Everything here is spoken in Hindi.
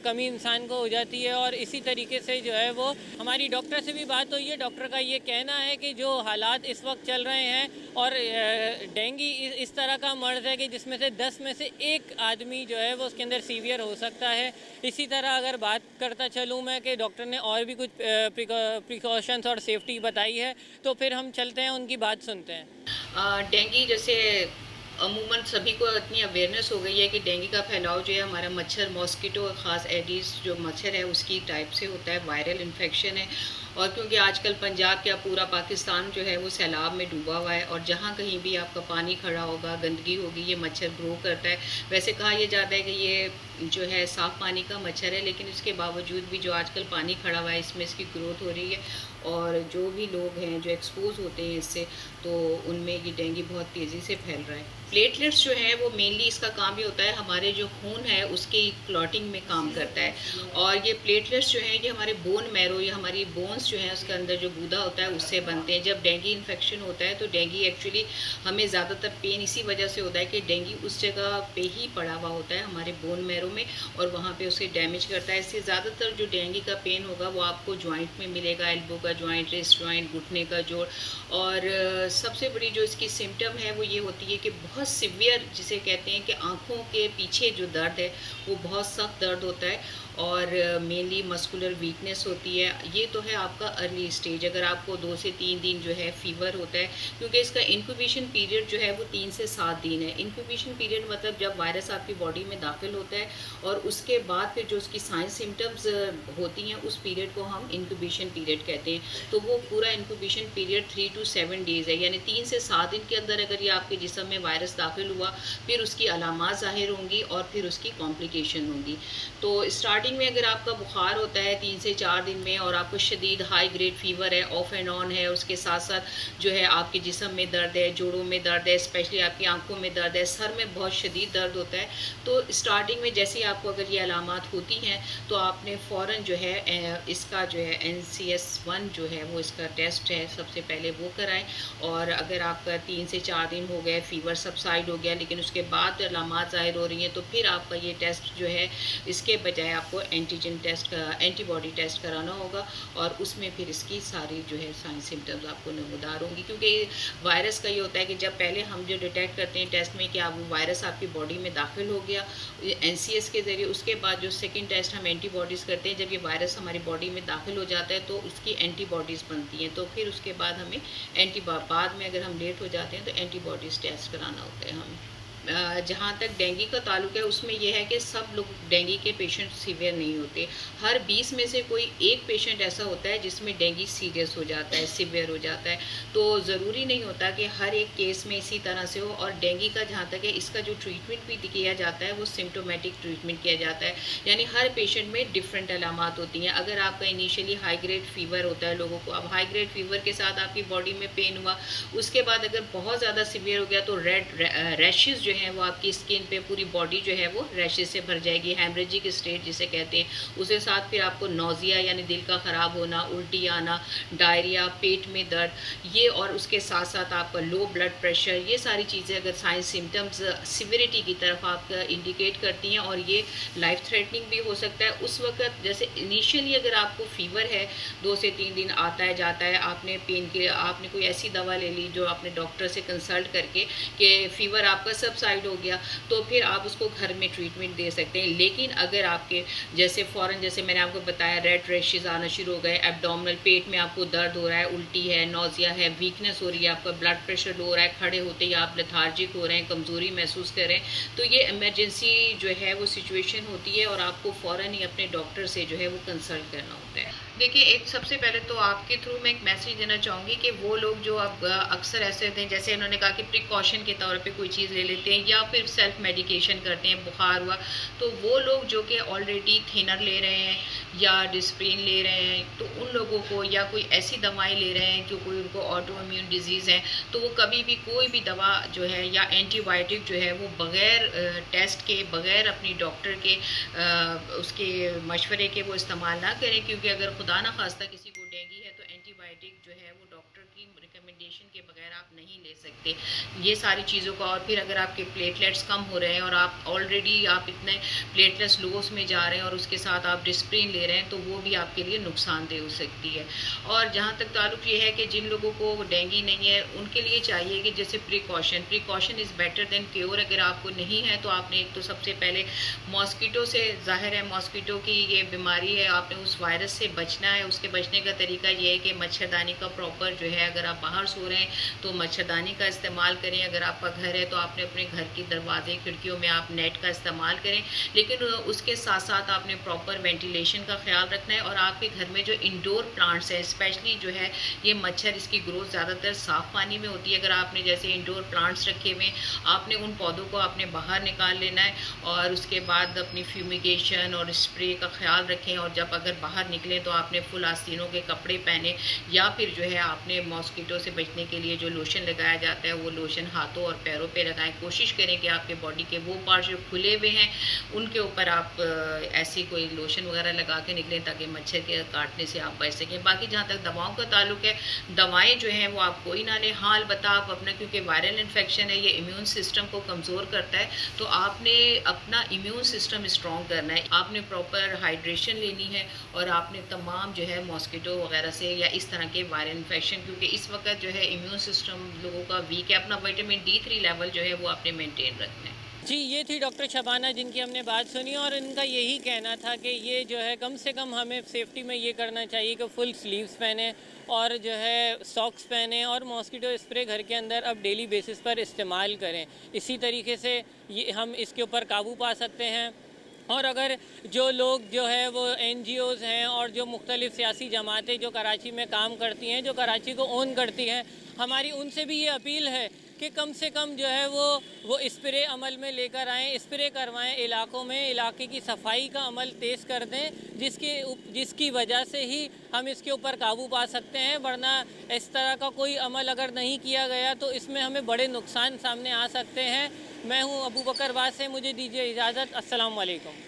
कमी इंसान को हो जाती है। और इसी तरीके से जो है वो हमारी डॉक्टर से भी बात हुई है। डॉक्टर का ये कहना है कि जो हालात इस वक्त चल रहे हैं और डेंगू इस तरह का मर्ज़ है कि जिसमें से 10 में से एक आदमी जो है वो उसके अंदर सीवियर हो सकता है। इसी तरह अगर बात करता चलूँ मैं कि डॉक्टर ने और भी कुछ प्रिकॉशंस और सेफ्टी बताई है, तो फिर हम चलते हैं उनकी बात सुनते हैं। डेंगू जैसे अमूमन सभी को इतनी अवेयरनेस हो गई है कि डेंगू का फैलाव जो है हमारा मच्छर मॉस्किटो ख़ास एडिस जो मच्छर है उसकी टाइप से होता है, वायरल इन्फेक्शन है। और क्योंकि आजकल पंजाब क्या पूरा पाकिस्तान जो है वो सैलाब में डूबा हुआ है और जहाँ कहीं भी आपका पानी खड़ा होगा, गंदगी होगी, ये मच्छर ग्रो करता है। वैसे कहा यह जाता है कि ये जो है साफ़ पानी का मच्छर है, लेकिन इसके बावजूद भी जो आजकल पानी खड़ा हुआ है इसमें इसकी ग्रोथ हो रही है और जो भी लोग हैं जो एक्सपोज होते हैं इससे, तो उनमें ये डेंगू बहुत तेज़ी से फैल रहा है। प्लेटलेट्स जो हैं वो मेनली इसका काम ये होता है हमारे जो खून है उसकी क्लॉटिंग में काम करता है। और ये प्लेटलेट्स जो हैं ये हमारे बोन मैरो या हमारी बोन्स जो हैं उसके अंदर जो गूदा होता है उससे बनते हैं। जब डेंगू इन्फेक्शन होता है तो डेंगू एक्चुअली हमें ज़्यादातर पेन इसी वजह से होता है कि डेंगू उस जगह पे ही पड़ा हुआ होता है हमारे बोन मैरो में और वहाँ पे उसे डैमेज करता है। इससे ज़्यादातर जो डेंगू का पेन होगा वो आपको जॉइंट में मिलेगा, एल्बो का जॉइंट, रिस्ट जॉइंट, घुटने का जोड़। और सबसे बड़ी जो इसकी सिम्टम है वो ये होती है कि बहुत सिवियर, जिसे कहते हैं कि आँखों के पीछे जो दर्द है वो बहुत सख्त दर्द होता है और मेनली मस्कुलर वीकनेस होती है। ये तो है आपका अर्ली स्टेज। अगर आपको 2 से 3 दिन जो है फीवर होता है, क्योंकि इसका इंक्यूबेशन पीरियड जो है वो 3 से 7 दिन है। इंक्यूबेशन पीरियड मतलब जब वायरस आपकी बॉडी में दाखिल होता है और उसके बाद फिर जो उसकी साइन सिम्टम्स होती हैं उस पीरियड को हम इंक्यूबेशन पीरियड कहते हैं। तो वो पूरा इंक्यूबेशन पीरियड 3 to 7 डेज़ है, यानी 3 से 7 दिन के अंदर अगर ये आपके जिस्म में वायरस दाखिल हुआ फिर उसकी अलामात ज़ाहिर होंगी और फिर उसकी कॉम्प्लिकेशन होंगी। तो स्टार्टिंग में अगर आपका बुखार होता है 3 से 4 दिन में और आपको शदीद हाई ग्रेड फीवर है, ऑफ एंड ऑन है, उसके साथ साथ जो है आपके जिस्म में दर्द है, जोड़ों में दर्द है, स्पेशली आपकी आंखों में दर्द है, सर में बहुत शदीद दर्द होता है, तो स्टार्टिंग में जैसे ही आपको अगर ये अलामात होती हैं तो आपने फ़ौरन जो है इसका जो है NCS1 जो है वो इसका टेस्ट है सबसे पहले वो कराएं। और अगर आपका 3 से 4 दिन हो गए, फीवर सबसाइड हो गया लेकिन उसके बाद अलामात ज़ाहिर हो रही हैं, तो फिर आपका ये टेस्ट जो है इसके बजाय आपको एंटीजन टेस्ट, एंटीबॉडी टेस्ट कराना होगा और उसमें फिर इसकी सारी जो है साइन सिम्टम्स आपको नमूदार होंगी। क्योंकि वायरस का ये होता है कि जब पहले हम जो डिटेक्ट करते हैं टेस्ट में कि आप वो वायरस आपकी बॉडी में दाखिल हो गया NCS के ज़रिए, उसके बाद जो सेकेंड टेस्ट हम एंटीबॉडीज़ करते हैं, जब ये वायरस हमारी बॉडी में दाखिल हो जाता है तो उसकी एंटीबॉडीज़ बनती हैं, तो फिर उसके बाद हमें बाद में अगर हम लेट हो जाते हैं तो एंटीबॉडीज़ टेस्ट कराना होता है हमें। जहाँ तक डेंगू का ताल्लुक है उसमें यह है कि सब लोग डेंगू के पेशेंट सीवियर नहीं होते। हर 20 में से कोई एक पेशेंट ऐसा होता है जिसमें डेंगू सीरियस हो जाता है, सीवियर हो जाता है। तो ज़रूरी नहीं होता कि हर एक केस में इसी तरह से हो। और डेंगू का जहाँ तक है इसका जो ट्रीटमेंट भी किया जाता है वो सिम्टोमेटिक ट्रीटमेंट किया जाता है, यानी हर पेशेंट में डिफरेंट अलामात होती हैं। अगर आपका इनिशियली हाई ग्रेड फीवर होता है लोगों को, अब हाई ग्रेड फीवर के साथ आपकी बॉडी में पेन हुआ, उसके बाद अगर बहुत ज़्यादा सीवियर हो गया तो रेड रैशेज़ जो हैं वो आपकी स्किन पे पूरी बॉडी जो है वो रैशेज से भर जाएगी, हेमरेजिक स्टेट जिसे कहते हैं। उसके साथ फिर आपको नोजिया यानी दिल का ख़राब होना, उल्टी आना, डायरिया, पेट में दर्द, ये और उसके साथ साथ आपका लो ब्लड प्रेशर, ये सारी चीज़ें अगर साइन सिम्टम्स सिविरिटी की तरफ आपका इंडिकेट करती हैं और ये लाइफ थ्रेटनिंग भी हो सकता है। उस वक्त जैसे इनिशियली अगर आपको फीवर है 2 से 3 दिन आता है जाता है, आपने पेन के आपने कोई ऐसी दवा ले ली जो आपने डॉक्टर से कंसल्ट करके कि फ़ीवर आपका सबसाइड हो गया, तो फिर आप उसको घर में ट्रीटमेंट दे सकते हैं। लेकिन अगर आपके जैसे फ़ौरन जैसे मैंने आपको बताया रेड रैशेज़ आना शुरू हो गए, एब्डोमिनल पेट में आपको दर्द हो रहा है, उल्टी है, नौजिया है, वीकनेस हो रही है, आपका ब्लड प्रेशर लो हो रहा है, खड़े होते ही आप लेथार्जिक हो रहे हैं, कमज़ोरी महसूस कर रहे हैं, तो ये इमरजेंसी जो है वो सिचुएशन होती है और आपको फ़ौरन ही अपने डॉक्टर से जो है वो कंसल्ट करना होता है। देखिए, एक सबसे पहले तो आपके थ्रू मैं एक मैसेज देना चाहूँगी कि वो लोग जो अब अक्सर ऐसे होते हैं, जैसे उन्होंने कहा कि प्रिकॉशन के तौर पे कोई चीज़ ले लेते हैं या फिर सेल्फ मेडिकेशन करते हैं, बुखार हुआ, तो वो लोग जो कि ऑलरेडी थिनर ले रहे हैं या डिस्प्रिन ले रहे हैं, तो उन लोगों को या कोई ऐसी दवाएं ले रहे हैं जो कोई उनको ऑटो इम्यून डिजीज़ है, तो वो कभी भी कोई भी दवा जो है या एंटीबायोटिक जो है वो बग़ैर टेस्ट के, बग़ैर अपनी डॉक्टर के उसके मशवरे के वो इस्तेमाल ना करें। क्योंकि अगर खुदा ना खास्ता किसी को डेंगू है तो एंटीबायोटिक जो है वो डॉक्टर की रिकमेंडेशन वेंटिलेशन के बगैर आप नहीं ले सकते। ये सारी चीज़ों का, और फिर अगर आपके प्लेटलेट्स कम हो रहे हैं और आप ऑलरेडी आप इतने प्लेटलेट्स लोस में जा रहे हैं और उसके साथ आप डिस्प्रिन ले रहे हैं, तो वो भी आपके लिए नुकसानदेह हो सकती है। और जहाँ तक ताल्लुक ये है कि जिन लोगों को डेंगू नहीं है, उनके लिए चाहिए कि जैसे precaution is better than cure. अगर आपको नहीं है तो आपने एक तो सबसे पहले मॉस्किटो से, ज़ाहिर है मॉस्किटो की ये बीमारी है, आपने उस वायरस से बचना है। उसके बचने का तरीका ये है कि मच्छरदानी का प्रॉपर जो है, अगर आप बाहर सो रहे हैं तो मच्छरदानी का इस्तेमाल करें। अगर आपका घर है तो आपने अपने घर की दरवाजे खिड़कियों में आप नेट का इस्तेमाल करें, लेकिन उसके साथ साथ आपने प्रॉपर वेंटिलेशन का ख्याल रखना है। और आपके घर में जो इंडोर प्लांट्स हैं, स्पेशली जो है ये मच्छर, इसकी ग्रोथ ज़्यादातर साफ़ पानी में होती है। अगर आपने जैसे इंडोर प्लांट्स रखे हुए, आपने उन पौधों को आपने बाहर निकाल लेना है और उसके बाद अपनी फ्यूमिगेशन और स्प्रे का ख्याल रखें। और जब अगर बाहर निकलें तो आपने फुल आस्तीनों के कपड़े पहने, या फिर जो है आपने मॉस्किटो से बचने के लिए जो लोशन लगाया जाता है वो लोशन हाथों और पैरों पे लगाएं। कोशिश करें कि आपके बॉडी के वो पार्ट जो खुले हुए हैं उनके ऊपर आप ऐसी कोई लोशन वगैरह लगा के निकलें ताकि मच्छर के काटने से आप बच सकें। बाकी जहाँ तक दवाओं का ताल्लुक है, दवाएं जो हैं वो आप कोई ना लें। हाँ अलबत्ता आप अपना, क्योंकि वायरल इन्फेक्शन है, ये इम्यून सिस्टम को कमज़ोर करता है, तो आपने अपना इम्यून सिस्टम स्ट्रॉन्ग करना है। आपने प्रॉपर हाइड्रेशन लेनी है और आपने तमाम जो है मॉस्किटो वगैरह से या इस तरह के वायरल इन्फेक्शन, क्योंकि इस वक्त जो है इम्यून सिस्टम लोगों का वीक है, अपना विटामिन D3 लेवल जो है वो आपने मेंटेन रखना है। जी, ये थी डॉक्टर शबाना जिनकी हमने बात सुनी, और इनका यही कहना था कि ये जो है कम से कम हमें सेफ्टी में ये करना चाहिए कि फुल स्लीव्स पहने और जो है सॉक्स पहने और मॉस्किटो स्प्रे घर के अंदर अब डेली बेसिस पर इस्तेमाल करें। इसी तरीके से ये हम इसके ऊपर काबू पा सकते हैं। और अगर जो लोग जो है वो NGOs हैं और जो मुख्तलिफ़ सियासी जमातें जो कराची में काम करती हैं, जो कराची को ओन करती हैं, हमारी उनसे भी ये अपील है कि कम से कम जो है वो स्प्रे अमल में लेकर आएँ, स्प्रे करवाएं इलाकों में, इलाके की सफाई का अमल तेज़ कर दें, जिसकी वजह से ही हम इसके ऊपर काबू पा सकते हैं। वरना इस तरह का कोई अमल अगर नहीं किया गया तो इसमें हमें बड़े नुकसान सामने आ सकते हैं। मैं हूँ अबू बकर वासे, मुझे दीजिए इजाज़त। अस्सलाम वालेकुम।